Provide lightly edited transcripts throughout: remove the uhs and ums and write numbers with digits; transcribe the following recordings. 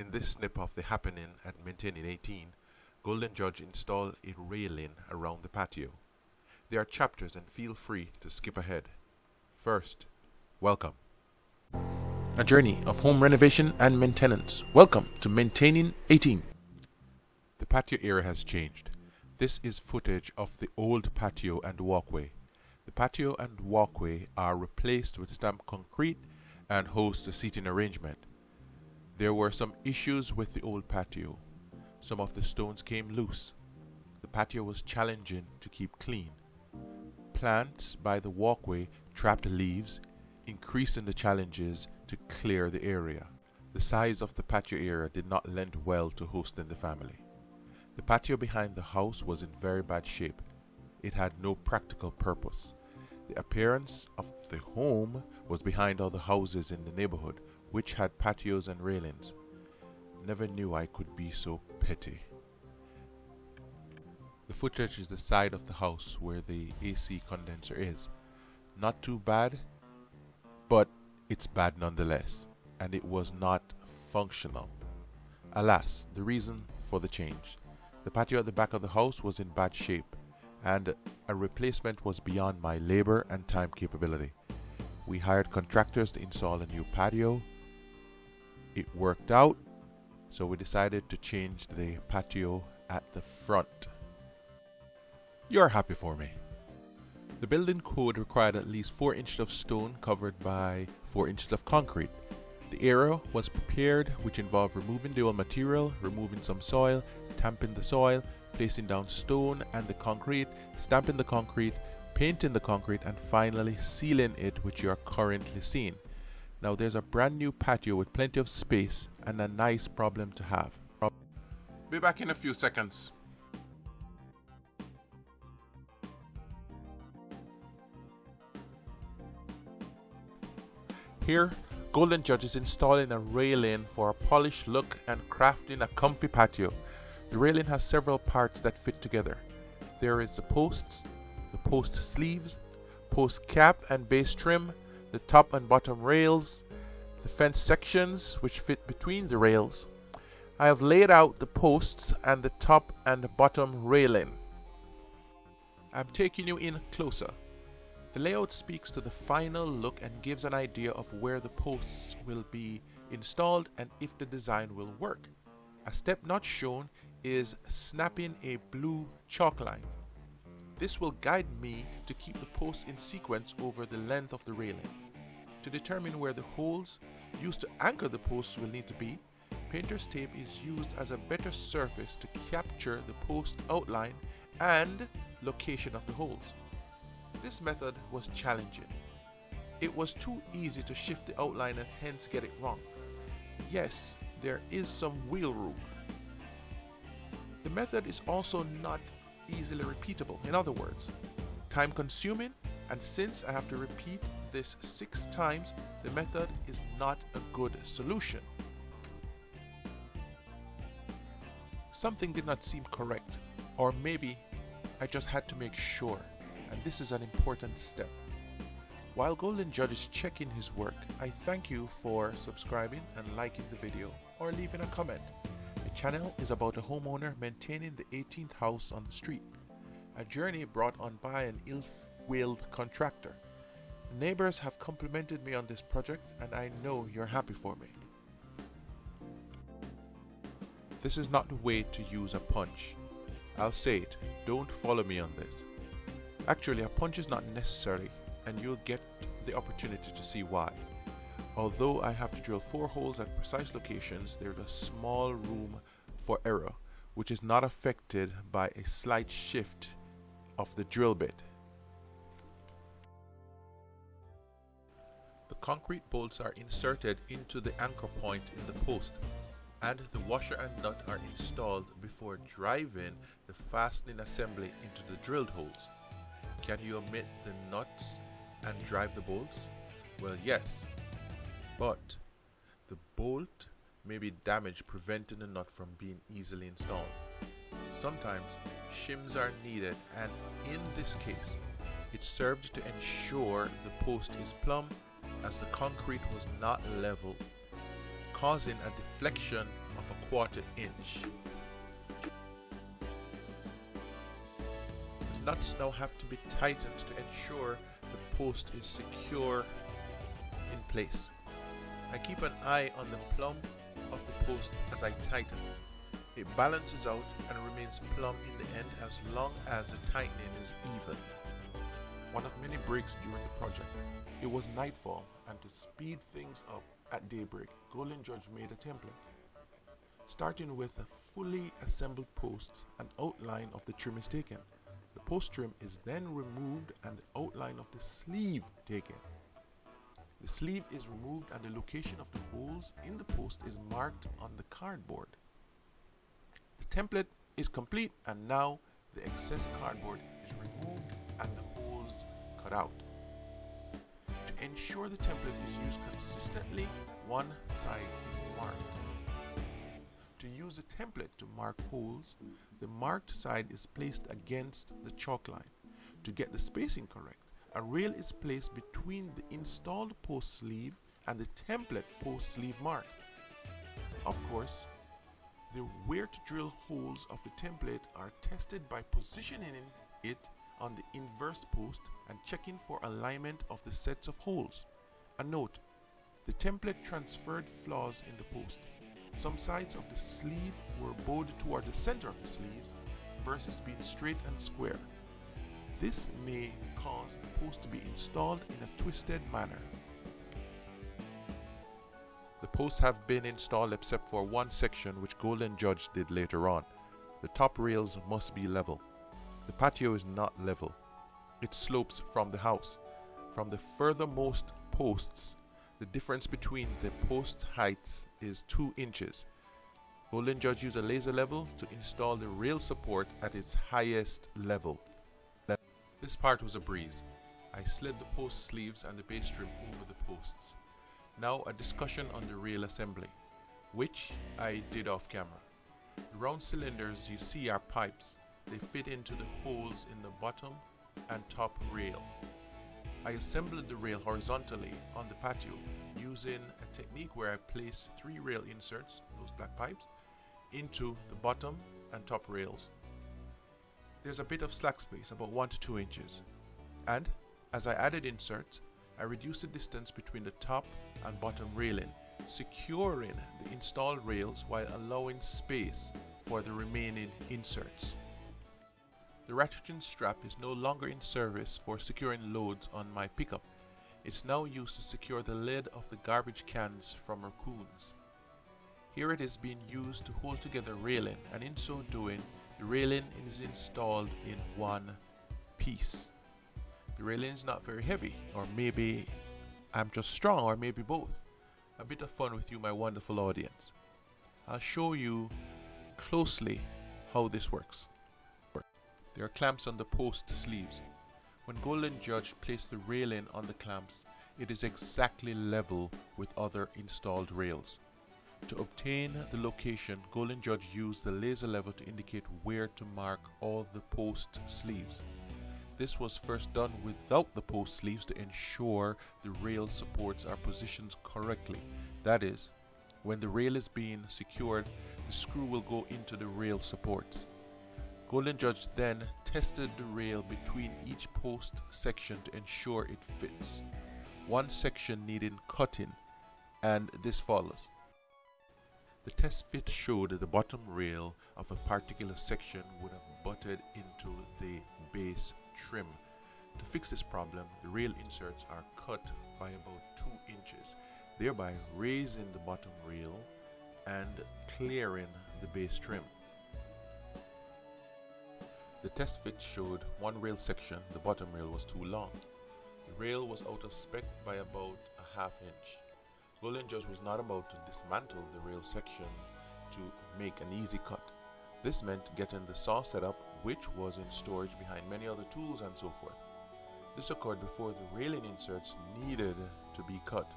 In this snip of the happening at Maintaining 18, Golden Judge installed a railing around the patio. There are chapters and feel free to skip ahead. First, welcome. A journey of home renovation and maintenance. Welcome to Maintaining 18. The patio area has changed. This is footage of the old patio and walkway. The patio and walkway are replaced with stamped concrete and host a seating arrangement. There were some issues with the old patio. Some of the stones came loose. The patio was challenging to keep clean. Plants by the walkway trapped leaves, increasing the challenges to clear the area. The size of the patio area did not lend well to hosting the family. The patio behind the house was in very bad shape. It had no practical purpose. The appearance of the home was behind all the houses in the neighborhood, which had patios and railings. Never knew I could be so petty. The footage is the side of the house where the AC condenser is. Not too bad, but it's bad nonetheless, and it was not functional. Alas, the reason for the change. The patio at the back of the house was in bad shape, and a replacement was beyond my labor and time capability. We hired contractors to install a new patio. It worked out, so we decided to change the patio at the front. You're happy for me. The building code required at least 4 inches of stone covered by 4 inches of concrete. The area was prepared, which involved removing the old material, removing some soil, tamping the soil, placing down stone and the concrete, stamping the concrete, painting the concrete, and finally sealing it, which you are currently seeing. Now there's a brand new patio with plenty of space and a nice problem to have. Be back in a few seconds. Here, Golden Judge is installing a railing for a polished look and crafting a comfy patio. The railing has several parts that fit together. There is the posts, the post sleeves, post cap and base trim, the top and bottom rails, the fence sections which fit between the rails. I have laid out the posts and the top and bottom railing. I'm taking you in closer. The layout speaks to the final look and gives an idea of where the posts will be installed and if the design will work. A step not shown is snapping a blue chalk line. This will guide me to keep the posts in sequence over the length of the railing. To determine where the holes used to anchor the posts will need to be, painter's tape is used as a better surface to capture the post outline and location of the holes. This method was challenging. It was too easy to shift the outline and hence get it wrong. Yes, there is some wiggle room. The method is also not easily repeatable. In other words, time consuming, and since I have to repeat this 6 times, the method is not a good solution. Something did not seem correct, or maybe I just had to make sure. And this is an important step. While Golden Judge is checking his work, I thank you for subscribing and liking the video or leaving a comment. The channel is about a homeowner maintaining the 18th house on the street, a journey brought on by an ill-willed contractor. Neighbors have complimented me on this project and I know you're happy for me. This is not the way to use a punch. I'll say it, don't follow me on this. Actually, a punch is not necessary, and you'll get the opportunity to see why. Although I have to drill 4 holes at precise locations, there's a small room for error, which is not affected by a slight shift of the drill bit. The concrete bolts are inserted into the anchor point in the post, and the washer and nut are installed before driving the fastening assembly into the drilled holes. Can you omit the nuts and drive the bolts? Well, yes, but the bolt may be damaged, preventing the nut from being easily installed. Sometimes shims are needed, and in this case, it served to ensure the post is plumb as the concrete was not level, causing a deflection 1/4 inch. The nuts now have to be tightened to ensure the post is secure in place. I keep an eye on the plumb of the post as I tighten. It balances out and remains plumb in the end as long as the tightening is even. One of many breaks during the project. It was nightfall, and to speed things up at daybreak, Golden Judge made a template. Starting with a fully assembled post, an outline of the trim is taken. The post trim is then removed and the outline of the sleeve taken. The sleeve is removed and the location of the holes in the post is marked on the cardboard. The template is complete, and now the excess cardboard is removed and the holes cut out. To ensure the template is used consistently, one side is marked. To use the template to mark holes, the marked side is placed against the chalk line. To get the spacing correct, a rail is placed between the installed post sleeve and the template post sleeve mark. Of course, the where to drill holes of the template are tested by positioning it on the inverse post and checking for alignment of the sets of holes. A note, the template transferred flaws in the post. Some sides of the sleeve were bowed toward the center of the sleeve versus being straight and square. This may cause the post to be installed in a twisted manner. The posts have been installed except for one section which Golden Judge did later on. The top rails must be level. The patio is not level. It slopes from the house. From the furthermost posts, the difference between the post heights is 2 inches. Golden Judge used a laser level to install the rail support at its highest level. This part was a breeze. I slid the post sleeves and the base trim over the posts. Now a discussion on the rail assembly, which I did off camera. The round cylinders you see are pipes. They fit into the holes in the bottom and top rail. I assembled the rail horizontally on the patio using a technique where I placed 3 rail inserts, those black pipes, into the bottom and top rails. There's a bit of slack space, about 1 to 2 inches. And as I added inserts, I reduced the distance between the top and bottom railing, securing the installed rails while allowing space for the remaining inserts. The ratcheting strap is no longer in service for securing loads on my pickup. It's now used to secure the lid of the garbage cans from raccoons. Here it is being used to hold together railing, and in so doing, the railing is installed in one piece. The railing is not very heavy, or maybe I'm just strong, or maybe both. A bit of fun with you, my wonderful audience. I'll show you closely how this works. There are clamps on the post sleeves. When Golden Judge placed the railing on the clamps, it is exactly level with other installed rails. To obtain the location, Golden Judge used the laser level to indicate where to mark all the post sleeves. This was first done without the post sleeves to ensure the rail supports are positioned correctly. That is, when the rail is being secured, the screw will go into the rail supports. Golden Judge then tested the rail between each post section to ensure it fits. One section needed cutting, and this follows. The test fit showed that the bottom rail of a particular section would have butted into the base trim. To fix this problem, the rail inserts are cut by about 2 inches, thereby raising the bottom rail and clearing the base trim. The test fit showed one rail section, the bottom rail, was too long. The rail was out of spec by about a ½ inch. Golden Judge was not about to dismantle the rail section to make an easy cut. This meant getting the saw set up, which was in storage behind many other tools and so forth. This occurred before the railing inserts needed to be cut.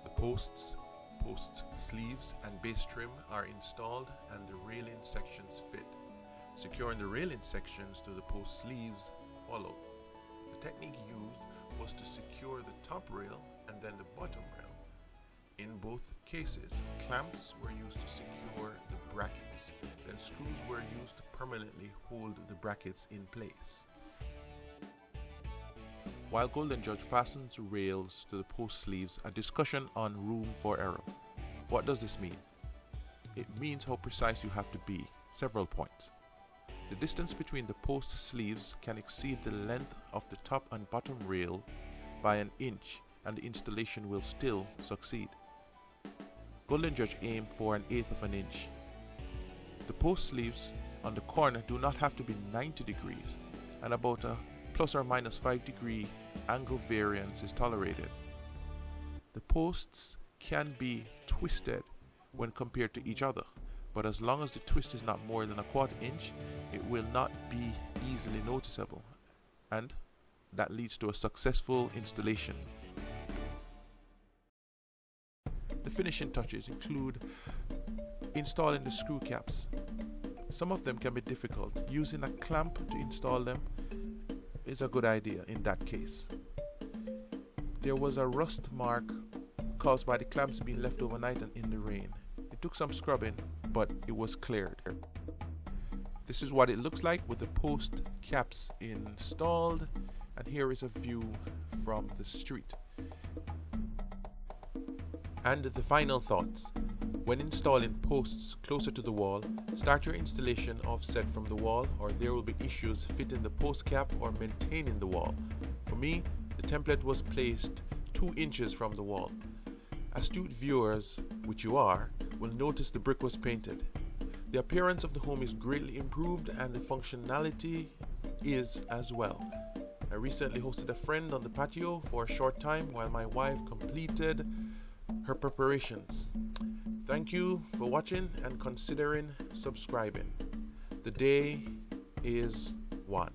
The posts, sleeves and base trim are installed and the railing sections fit. Securing the railing sections to the post sleeves followed. The technique used was to secure the top rail and then the bottom rail. In both cases, clamps were used to secure the brackets, then screws were used to permanently hold the brackets in place. While Golden Judge fastens rails to the post sleeves, a discussion on room for error. What does this mean? It means how precise you have to be, several points. The distance between the post sleeves can exceed the length of the top and bottom rail by an inch, and the installation will still succeed. Golden Judge aimed for 1/8 of an inch. The post sleeves on the corner do not have to be 90 degrees, and about a plus or minus 5 degree angle variance is tolerated. The posts can be twisted when compared to each other, but as long as the twist is not more than 1/4 inch, it will not be easily noticeable, and that leads to a successful installation. The finishing touches include installing the screw caps. Some of them can be difficult. Using a clamp to install them is a good idea in that case. There was a rust mark caused by the clamps being left overnight and in the rain. It took some scrubbing, but it was cleared. This is what it looks like with the post caps installed, and here is a view from the street. And the final thoughts. When installing posts closer to the wall, start your installation offset from the wall, or there will be issues fitting the post cap or maintaining the wall. For me, the template was placed 2 inches from the wall. Astute viewers, which you are, will notice the brick was painted. The appearance of the home is greatly improved, and the functionality is as well. I recently hosted a friend on the patio for a short time while my wife completed her preparations. Thank you for watching and considering subscribing. The day is won.